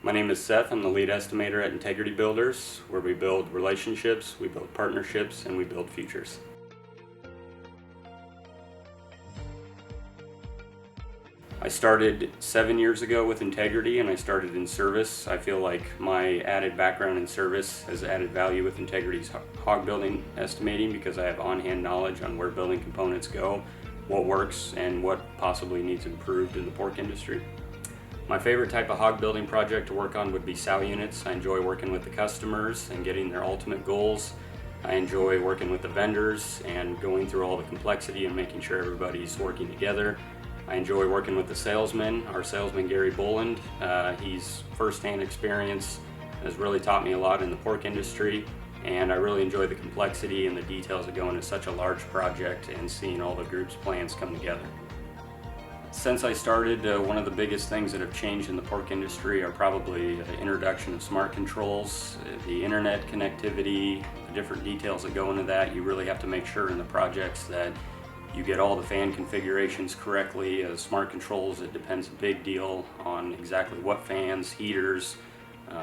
My name is Seth. I'm the lead estimator at Integrity Builders, where we build relationships, we build partnerships, and we build futures. I started 7 years ago with Integrity, and I started in service. I feel like my added background in service has added value with Integrity's hog building estimating because I have on-hand knowledge on where building components go, what works, and what possibly needs improved in the pork industry. My favorite type of hog building project to work on would be sow units. I enjoy working with the customers and getting their ultimate goals. I enjoy working with the vendors and going through all the complexity and making sure everybody's working together. I enjoy working with the salesman. Our salesman, Gary Boland, he's first-hand experience, has really taught me a lot in the pork industry, and I really enjoy the complexity and the details that go into such a large project and seeing all the group's plans come together. Since I started, one of the biggest things that have changed in the pork industry are probably the introduction of smart controls, the internet connectivity, the different details that go into that. You really have to make sure in the projects that you get all the fan configurations correctly. Smart controls, it depends a big deal on exactly what fans, heaters,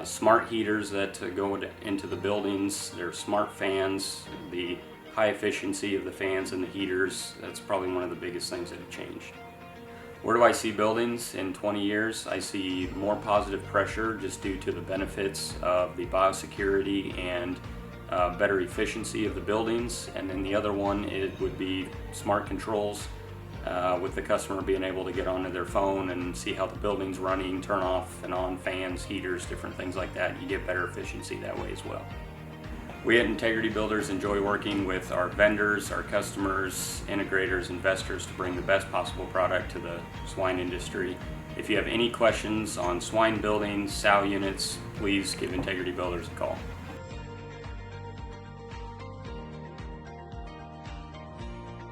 smart heaters that go into the buildings. They're smart fans, the high efficiency of the fans and the heaters. That's probably one of the biggest things that have changed. Where do I see buildings in 20 years? I see more positive pressure just due to the benefits of the biosecurity and better efficiency of the buildings. And then the other one, it would be smart controls with the customer being able to get onto their phone and see how the building's running, turn off and on fans, heaters, different things like that. You get better efficiency that way as well. We at Integrity Builders enjoy working with our vendors, our customers, integrators, investors to bring the best possible product to the swine industry. If you have any questions on swine building, sow units, please give Integrity Builders a call.